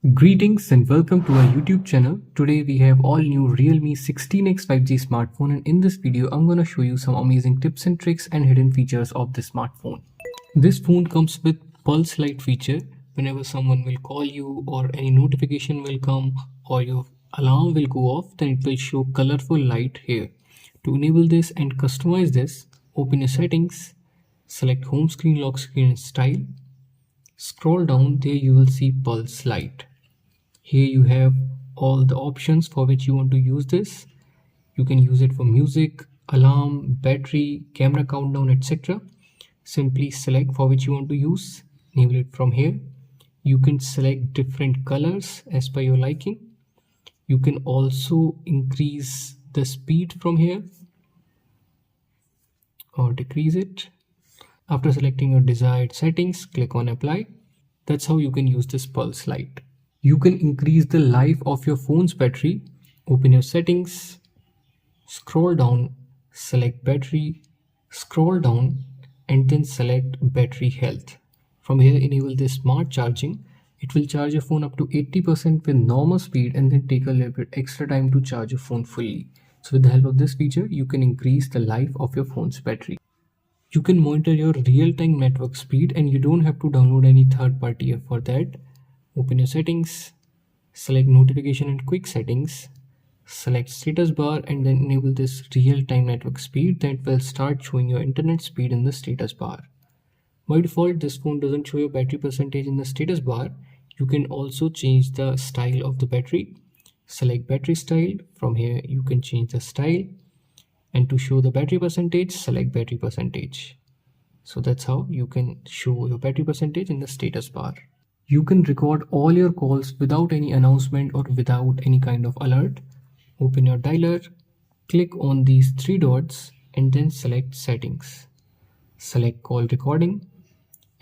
Greetings and welcome to our YouTube channel. Today we have all new Realme 16X 5G smartphone, and in this video I'm going to show you some amazing tips and tricks and hidden features of this smartphone. This phone comes with pulse light feature. Whenever someone will call you or any notification will come or your alarm will go off, then it will show colorful light here. To enable this and customize this, open your settings, select home screen, lock screen and style. Scroll down, there you will see pulse light. Here you have all the options for which you want to use this. You can use it for music, alarm, battery, camera countdown, etc. Simply select for which you want to use, enable it from here. You can select different colors as per your liking. You can also increase the speed from here or decrease it. After selecting your desired settings, click on apply. That's how you can use this pulse light. You can increase the life of your phone's battery. Open your settings, scroll down, select battery, scroll down and then select battery health. From here enable this smart charging. It will charge your phone up to 80% with normal speed and then take a little bit extra time to charge your phone fully. So with the help of this feature, you can increase the life of your phone's battery. You can monitor your real-time network speed and you don't have to download any third-party app for that. Open your settings, select notification and quick settings, select status bar and then enable this real-time network speed. That will start showing your internet speed in the status bar. By default, this phone doesn't show your battery percentage in the status bar. You can also change the style of the battery. Select battery style. From here you can change the style. And to show the battery percentage, select battery percentage. So that's how you can show your battery percentage in the status bar. You can record all your calls without any announcement or without any kind of alert. Open your dialer, click on these three dots and then select settings. Select call recording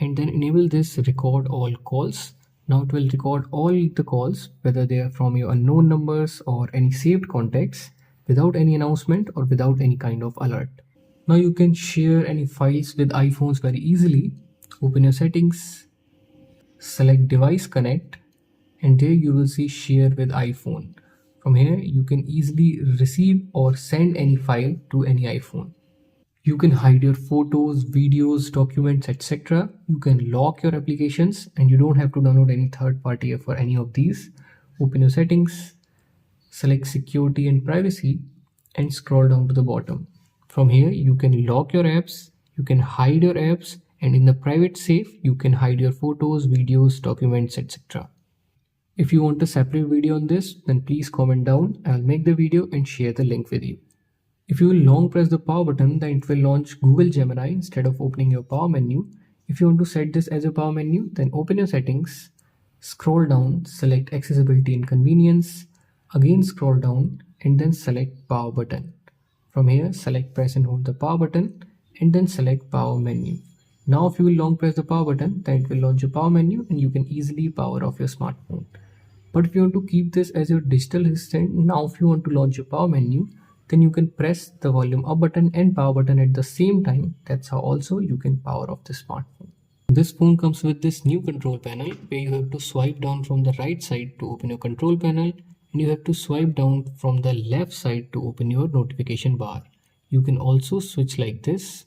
and then enable this record all calls. Now it will record all the calls, whether they are from your unknown numbers or any saved contacts, without any announcement or without any kind of alert. Now you can share any files with iPhones very easily. Open your settings, select device connect and there you will see share with iPhone. From here you can easily receive or send any file to any iPhone. You can hide your photos, videos, documents, etc. You can lock your applications and you don't have to download any third-party app for any of these. Open your settings, select security and privacy and scroll down to the bottom. From here you can lock your apps, you can hide your apps and in the private safe you can hide your photos, videos, documents, etc. If you want a separate video on this, then please comment down. I'll make the video and share the link with you. If you will long press the power button, then it will launch Google Gemini instead of opening your power menu. If you want to set this as a power menu, then open your settings, scroll down, select accessibility and convenience, again scroll down and then select power button. From here select press and hold the power button and then select power menu. Now if you will long press the power button, then it will launch a power menu and you can easily power off your smartphone. But if you want to keep this as your digital assistant, now if you want to launch a power menu, then you can press the volume up button and power button at the same time. That's how also you can power off the smartphone. This phone comes with this new control panel where you have to swipe down from the right side to open your control panel and you have to swipe down from the left side to open your notification bar. You can also switch like this,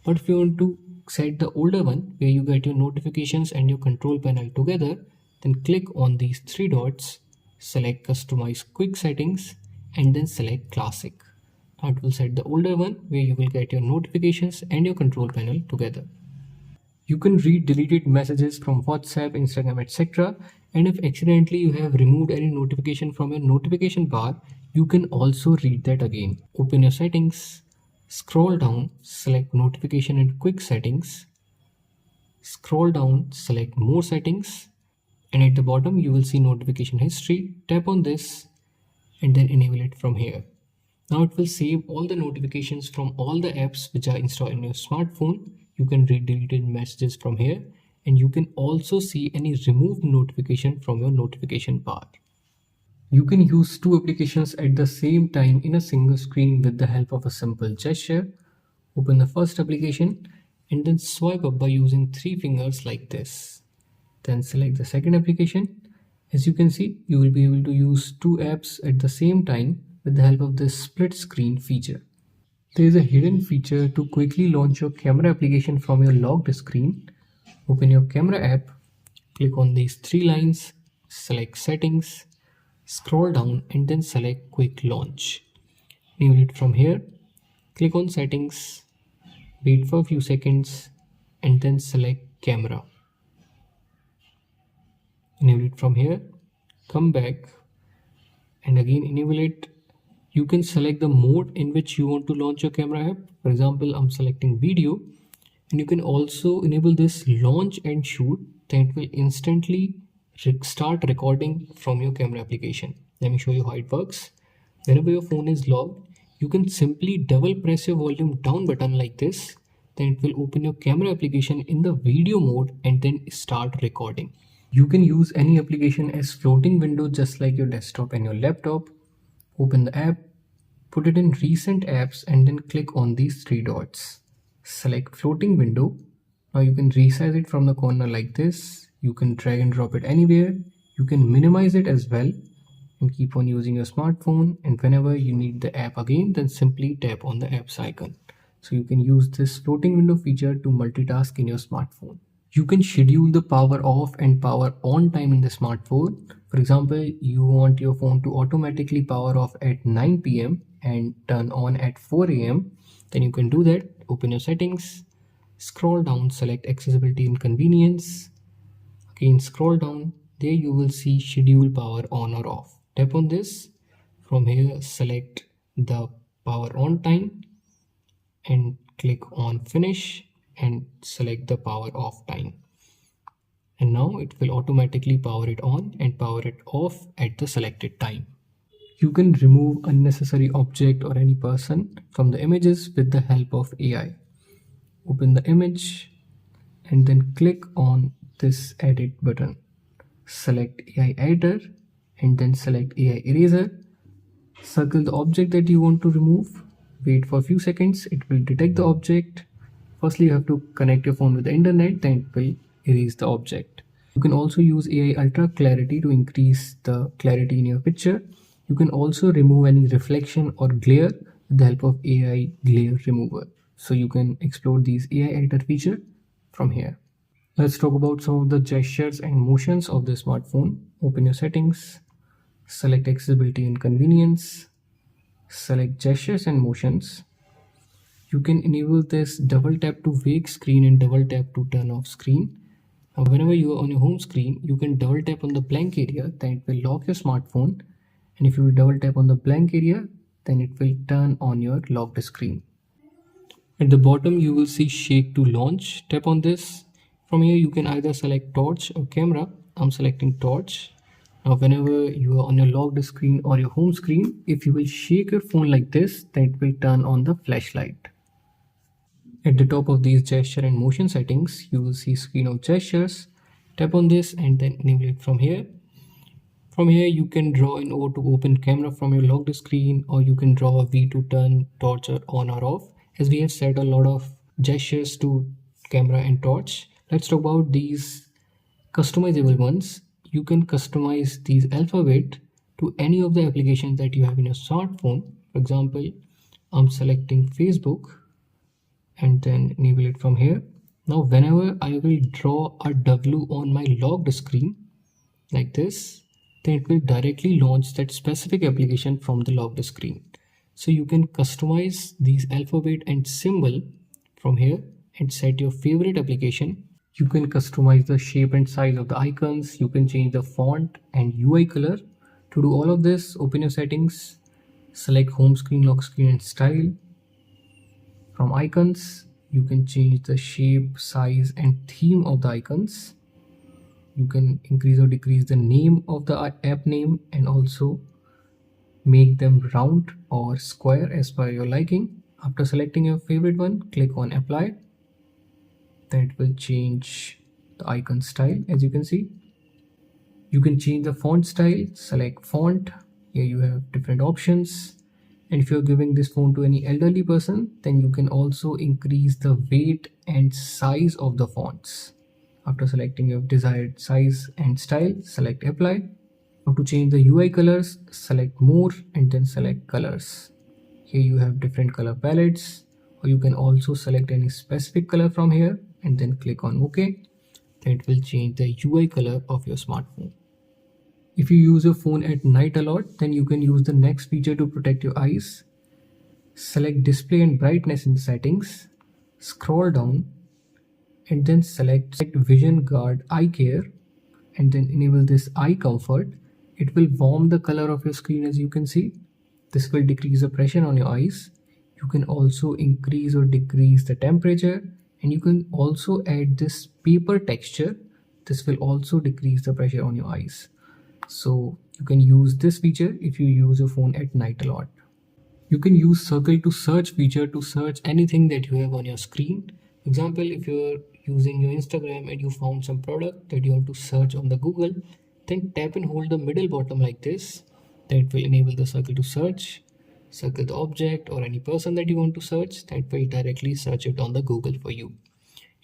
but if you want to set the older one where you get your notifications and your control panel together, then click on these three dots, select customize quick settings and then select classic. Now it will set the older one where you will get your notifications and your control panel together. You can read deleted messages from WhatsApp, Instagram, etc. And if accidentally you have removed any notification from your notification bar, you can also read that again. Open your settings, scroll down, select notification and quick settings, scroll down, select more settings, and at the bottom you will see notification history. Tap on this and then enable it from here. Now it will save all the notifications from all the apps which are installed in your smartphone. You can read deleted messages from here and you can also see any removed notification from your notification bar. You can use two applications at the same time in a single screen with the help of a simple gesture. Open the first application and then swipe up by using three fingers like this. Then select the second application As you can see, you will be able to use two apps at the same time with the help of this split screen feature. There is a hidden feature to quickly launch your camera application from your locked screen. Open your camera app, click on these three lines, select settings, scroll down and then select quick launch. Enable it from here, click on settings, wait for a few seconds and then select camera. Enable it from here, come back and again enable it. You can select the mode in which you want to launch your camera app. For example, I'm selecting video, and you can also enable this launch and shoot, then it will instantly start recording from your camera application. Let me show you how it works. Whenever your phone is locked, you can simply double press your volume down button like this, then it will open your camera application in the video mode and then start recording. You can use any application as floating window just like your desktop and your laptop. Open the app, put it in recent apps and then click on these three dots. Select floating window. Now you can resize it from the corner like this. You can drag and drop it anywhere. You can minimize it as well and keep on using your smartphone, and whenever you need the app again, then simply tap on the apps icon. So you can use this floating window feature to multitask in your smartphone. You can schedule the power off and power on time in the smartphone. For example, you want your phone to automatically power off at 9 p.m. and turn on at 4 a.m. Then you can do that. Open your settings, scroll down, select accessibility and convenience. Again, scroll down. There you will see schedule power on or off. Tap on this. From here, select the power on time and click on finish and select the power off time. And now it will automatically power it on and power it off at the selected time. You can remove unnecessary object or any person from the images with the help of AI. Open the image and then click on this edit button. Select AI editor and then select AI eraser. Circle the object that you want to remove. Wait for a few seconds, it will detect the object. Firstly, you have to connect your phone with the internet, then it will erase the object. You can also use AI Ultra Clarity to increase the clarity in your picture. You can also remove any reflection or glare with the help of AI Glare Remover. So you can explore these AI editor feature from here. Let's talk about some of the gestures and motions of the smartphone. Open your settings, select accessibility and convenience, select gestures and motions. You can enable this double tap to wake screen and double tap to turn off screen. Now, whenever you are on your home screen, you can double tap on the blank area, then it will lock your smartphone. And if you double tap on the blank area, then it will turn on your locked screen. At the bottom, you will see shake to launch. Tap on this. From here, you can either select torch or camera. I'm selecting torch. Now, whenever you are on your locked screen or your home screen, if you will shake your phone like this, then it will turn on the flashlight. At the top of these gesture and motion settings, you will see screen of gestures. Tap on this and then enable it from here. From here, you can draw an O to open camera from your locked screen, or you can draw a V to turn torch on or off. As we have set a lot of gestures to camera and torch, let's talk about these customizable ones. You can customize these alphabet to any of the applications that you have in your smartphone. For example, I'm selecting Facebook and then enable it from here. Now, whenever I will draw a W on my locked screen like this, then it will directly launch that specific application from the locked screen. So you can customize these alphabet and symbol from here and set your favorite application. You can customize the shape and size of the icons. You can change the font and UI color. To do all of this, open your settings, select home screen, lock screen and style. From icons, you can change the shape, size and theme of the icons. You can increase or decrease the name of the app name and also make them round or square as per your liking. After selecting your favorite one, click on apply. Then it will change the icon style. As you can see, you can change the font style, select font. Here you have different options. And if you're giving this phone to any elderly person, then you can also increase the weight and size of the fonts. After selecting your desired size and style, select apply. Now to change the UI colors, select more and then select colors. Here you have different color palettes, or you can also select any specific color from here and then click on OK. That will change the UI color of your smartphone. If you use your phone at night a lot, then you can use the next feature to protect your eyes. Select display and brightness in the settings, scroll down and then select vision guard eye care and then enable this eye comfort. It will warm the color of your screen, as you can see. This will decrease the pressure on your eyes. You can also increase or decrease the temperature, and you can also add this paper texture. This will also decrease the pressure on your eyes. So you can use this feature if you use your phone at night a lot. You can use circle to search feature to search anything that you have on your screen. For example, if you're using your Instagram and you found some product that you want to search on the Google, then tap and hold the middle bottom like this. That will enable the circle to search. Circle the object or any person that you want to search. That will directly search it on the Google for you.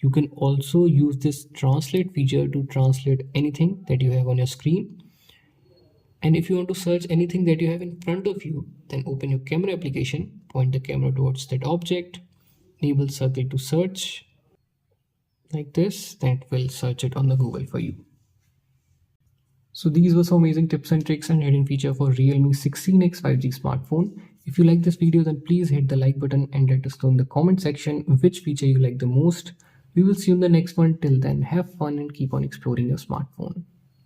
You can also use this translate feature to translate anything that you have on your screen. And if you want to search anything that you have in front of you, then open your camera application, point the camera towards that object, enable circle to search like this. That will search it on the Google for you. So these were some amazing tips and tricks and hidden feature for Realme 16X 5G smartphone. If you like this video, then please hit the like button and let us know in the comment section which feature you like the most. We will see you in the next one. Till then, have fun and keep on exploring your smartphone.